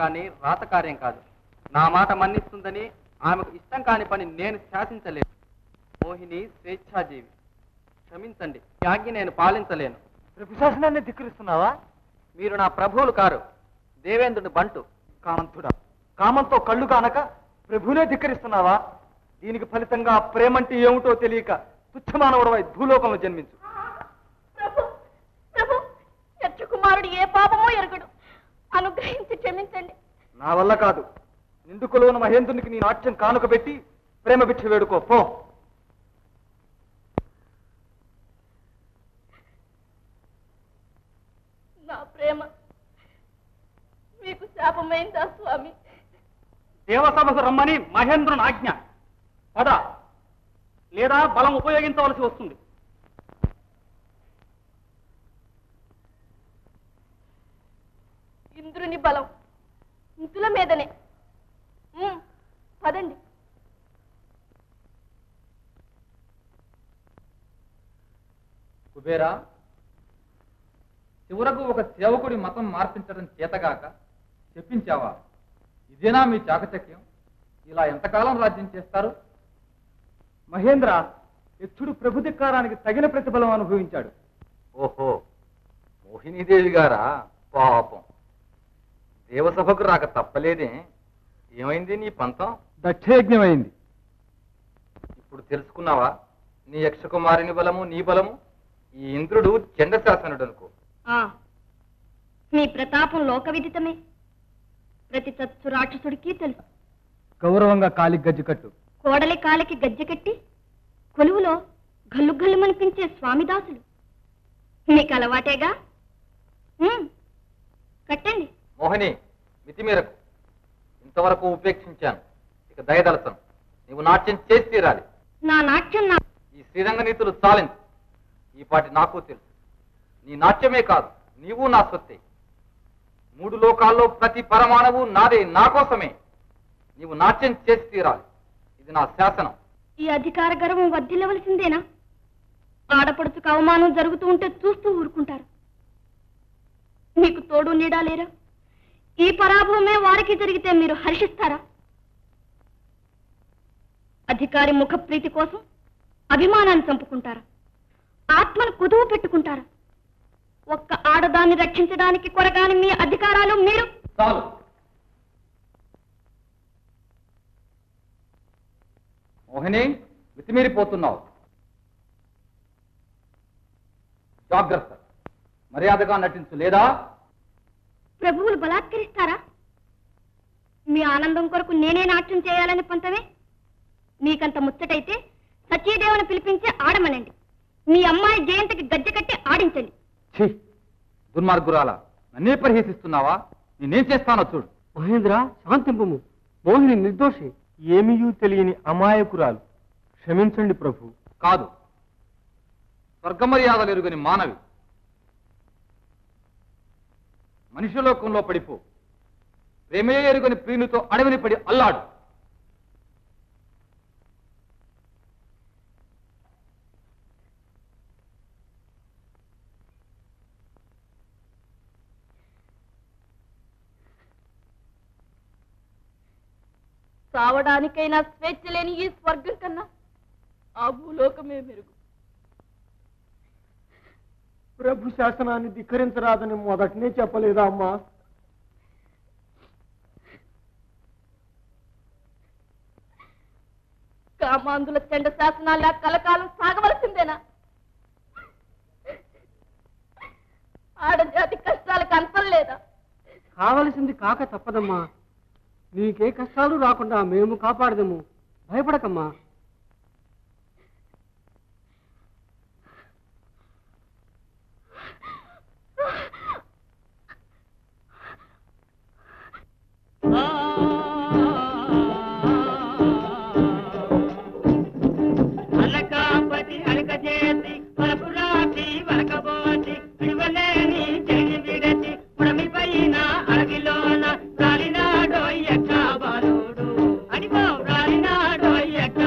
కానీ రాత కార్యం కాదు. నా మాట మన్నిస్తుందని ఆమెకు ఇష్టం కాని పని నేను శాసించలేను. మోహిని స్వేచ్ఛాజీవి, క్షమించండి, ఈ ఆజ్ఞ నేను పాలించలేను. ప్రభు శాసనాన్ని ధిక్కరిస్తున్నావా? మీరు నా ప్రభువులు కారు, దేవేంద్రుని బంటు. కామంతుడా, కామంతో కళ్ళు కానక ప్రభువునే ధిక్కరిస్తున్నావా? దీనికి ఫలితంగా ప్రేమంటే ఏమిటో తెలియక తుచ్చమానవుడవై భూలోకంలో జన్మించు. కుమారుడు ఏ పాపమో ఎరుగడు, అనుగ్రహించి క్షమించండి. నా వల్ల కాదు. నిండుకులో ఉన్న మహేంద్రునికి నీ నాట్యం కానుక పెట్టి ప్రేమ భిక్ష వేడుకో పో. నా ప్రేమ మీకు శాపమైందా స్వామి? దేవసభకు రమ్మని మహేంద్రుని ఆజ్ఞ. పద, లేదా బలం ఉపయోగించవలసి వస్తుంది. ఇంద్రుని బలం ఇంతుల మీదనే. పదండి. కుబేరా, చివరకు ఒక సేవకుడి మతం మార్పించడం చేతగాక చెప్పించావా? ఇదేనా మీ చాకచక్యం? ఇలా ఎంతకాలం రాజ్యం చేస్తారు? మహేంద్ర, యక్షుడు ప్రభుధిక్కారానికి తగిన ప్రతిఫలం అనుభవించాడు. ఓహో, మోహినీదేవి గారా? పాపం, దేవసభకు రాక తప్పలేదే. ఏమైంది నీ పంతం? దక్షయజ్ఞమైంది. ఇప్పుడు తెలుసుకున్నావా? నీ యక్షకుమారిని బలము, నీ బలము. ఈ ఇంద్రుడు చండశాసనుడు అనుకో. మీ ప్రతాపం లోక విదితమే, ప్రతి చచ్చు రాక్షసుడికి తెలుసు. గౌరవంగా కాలి గజ్జి కట్టు. కోడలి కాలికి గజ్జె కట్టి కొలువులో గల్లు గల్లుమనిపించే స్వామిదాసులు మీకు అలవాటేగా. కట్టండి. మోహిని, మితిమీరకు. ఇంతవరకు ఉపేక్షించాను, ఇక దయదలసను. నీవు నాట్యం చేసి తీరాలి. నా నాట్యం నా ఈ శ్రీరంగ నీతులు చాలించు. ఈ పాటి నాకు తెలుసు. నీ నాట్యమే కాదు, నీవు నా సొత్తే. 3 లోకాల్లో ప్రతి పరమాణువు నాదే, నా కోసమే. నీవు నాట్యం చేసి తీరాలి. ఇది నా శాసనం. ఈ అధికార గర్వం వర్ధిల్లవలసిందేనా? ఆడపడుచుకు అవమానం జరుగుతూ ఉంటే చూస్తూ ఊరుకుంటారు. మీకు తోడు నీడా లేరా? ఈ పరాభవమే వారికి జరిగితే మీరు హర్షిస్తారా? అధికారి ముఖ ప్రీతి కోసం అభిమానాన్ని చంపుకుంటారా? ఆత్మను కుదువు పెట్టుకుంటారా? ఒక్క ఆడదాన్ని రక్షించడానికి కొరగాని మీ అధికారాలు మీరు. చాలు. మోహిని, మితిమీరిపోతున్నావు. జాగ్రత్త, మర్యాదగా నటించు, లేదా ప్రభువులు బలాత్కరిస్తారా? మీ ఆనందం కొరకు నేనే నాట్యం చేయాలని పంతమే. మీకంత ముచ్చటైతే సచీదేవుని పిలిపించి ఆడమనండి. మీ అమ్మాయి జయంతికి గజ్జె కట్టి ఆడించండి. దుర్మార్గురాలా, నన్నే పరిహసిస్తున్నావా? నేనేం చేస్తానో చూడు. మహేంద్ర, శాంతింపము. మోహిని నిర్దోషి, ఏమీయూ తెలియని అమాయకురాలు. క్షమించండి ప్రభు. కాదు, స్వర్గమర్యాదలు ఎరుగని మానవి. మనుష్యలోకంలో పడిపో. ప్రేమే ఎరుగని ప్రియునితో అడవిని పడి అల్లాడు. చావడానికైనా స్వేచ్ఛ లేని ఈ స్వర్గం కన్నా ఆ భూలోకమే మెరుగు. ప్రభు శాసనాన్ని ధిక్కరించరాదని మొదటనే చెప్పలేదా అమ్మా? కామాంధుల చెండ శాసనాల కలకాలం సాగవలసిందేనా? ఆడజాతి కష్టాలకు అంతం లేదా? కావలసింది కాక తప్పదమ్మా. నీకే కష్టాలు రాకుండా మేము కాపాడదము. భయపడకమ్మా. అలకాపతి అలకచేసి పరపురాతి వరకబోసి విడవలేని చెయ్యి విడచి పుడమి పైన అడవిలోన రాలినాడో ఎక్క బాలుడు. అడిగో రాలినాడో ఎక్క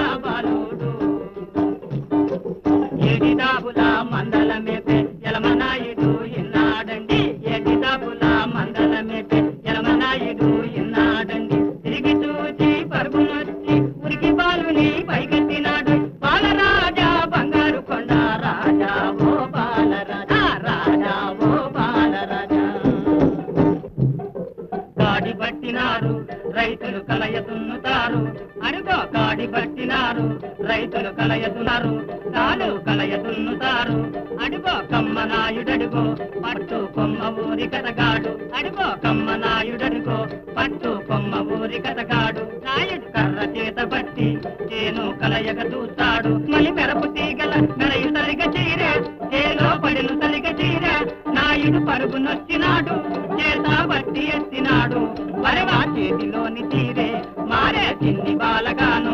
కాడి పట్టినారు రైతులు కలయ దున్నుతారు అడుగో కాడి పట్టినారు రైతులు కలయ దున్నారు తాలు కలయ దున్నుతారు అడుగో కమ్మనాయుడడుగో పట్టు కొమ్మ ఊరి కథగాడు అడుగో కమ్మనాయుడడుగో పట్టు కొమ్మ ఊరి కథగాడు నాయుడు కర్ర చేత పట్టి చేను కలయక చూస్తాడు మలి మెరపు తీగల మెరయు తలిగ చీరే చేలో పడిను తలిగ చీరే నాయుడు పరుగునొచ్చినాడు చేత బట్టి ఎత్తినాడు వరవా చేతిలోని తీరే మారే చిన్ని బాలగాను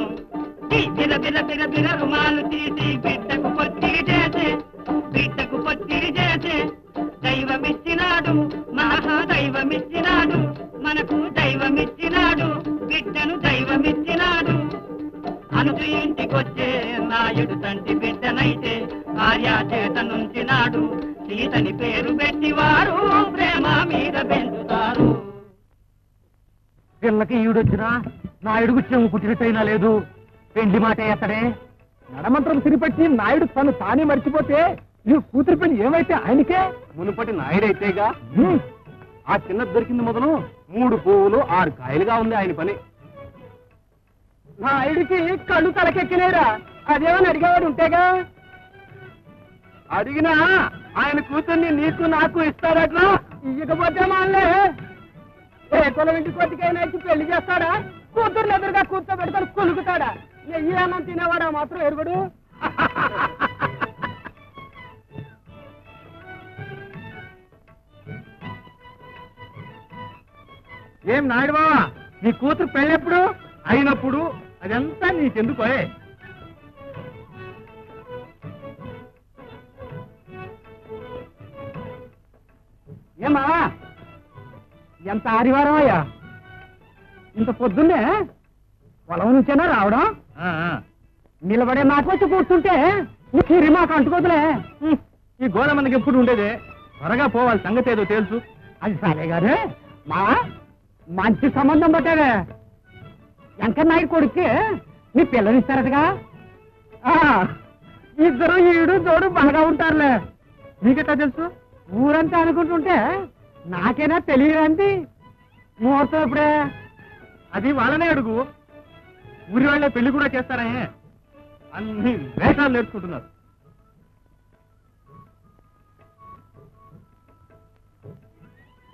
బిర బిర బిర బిర రుమాలు తీసి బిడ్డకు పొత్తిరి చేసే దైవమిచ్చినాడు మహాదైవమిచ్చినాడు మనకు దైవమిచ్చినాడు బిడ్డను దైవమిచ్చినాడు అనుసు ఇంటికొచ్చే నాయుడు తంటి బిడ్డనైతే భార్య చేత నుంచినాడు సీతని పేరు పెట్టి వారు ప్రేమ మీద పెంచుతారు. పిల్లకి ఈడొచ్చినా నాయుడుకు చెవు పుట్టినట్టయినా లేదు. పెండ్లి మాట ఎత్తడే నడమంత్రం సిరిపట్టి నాయుడు తను తానే మర్చిపోతే నీ కూతురు పని ఏమైతే ఆయనకే మునుపటి నాయుడైతేగా. ఆ చిన్న దొరికింది మొదలు 3 పువ్వులు 6 కాయలుగా ఉంది ఆయన పని. నాయుడికి కళ్ళు తలకెక్కినేరా అదేమని అడిగేవాడు ఉంటేగా. అడిగినా ఆయన కూతుర్ని నీకు నాకు ఇస్తాడట్లా. ఇయ్యకపోతే మాలే ఏ కులం ఇంటి కొద్దికైనా ఇచ్చి పెళ్లి చేస్తాడా? కూతుర్ని ఎదురుగా కూర్చోబెట్టుకొని కొలుకుతాడా? నెయ్యి అన్నం తినేవాడా మాత్రం ఎరుగుడు. ఏం నాయుడు బావా, నీ కూతురు పెళ్ళెప్పుడు? అయినప్పుడు అదంతా నీకెందుకో. ఏమా ఎంత ఆదివారం అయ్యా, ఇంత పొద్దున్నే పొలం నుంచేనా రావడం? నిలబడే మాట వచ్చి కూర్చుంటే ఈ మాకు అంటుకోదులే. ఈ గోడ మనకి ఎప్పుడు ఉండేదే, త్వరగా పోవాలి, సంగతి ఏదో తెలుసు. అది సరే గారే మా మంచి సంబంధం పట్టావే. వెంకన్నాయుడు కొడుక్కి నీ పిల్లనిస్తారటగా. ఇద్దరు ఈడు జోడు బాగా ఉంటారులే. నీకెట్లా తెలుసు? ఊరంతా అనుకుంటుంటే నాకేనా తెలియదండి. ముహూర్తం ఇప్పుడే. అది వాళ్ళనే అడుగు. ఊరి వాళ్ళే పెళ్లి కూడా చేస్తారే, అన్ని వేషాలు నేర్చుకుంటున్నారు.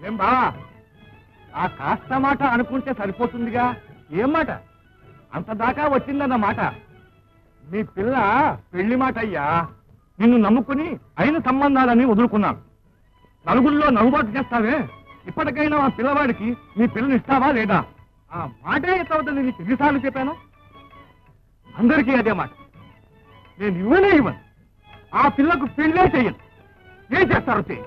ఏం బావా, ఆ కాస్త మాట అనుకుంటే సరిపోతుందిగా. ఏం మాట? అంత దాకా వచ్చిందన్న మాట. మీ పిల్ల పెళ్లి మాట అయ్యా. నిన్ను నమ్ముకుని అయిన సంబంధాలని వదులుకున్నాను. నలుగురిలో నవ్వుబాటు చేస్తావే, ఇప్పటికైనా ఆ పిల్లవాడికి నీ పిల్లని ఇస్తావా లేదా? ఆ మాటే ఎత్తవుతుంది. నీకు ఎన్నిసార్లు చెప్పాను? అందరికీ అదే మాట. నేను ఇవ్వను. ఆ పిల్లకు పెళ్ళే చెయ్యను. ఏం చేస్తారో చెయ్యి.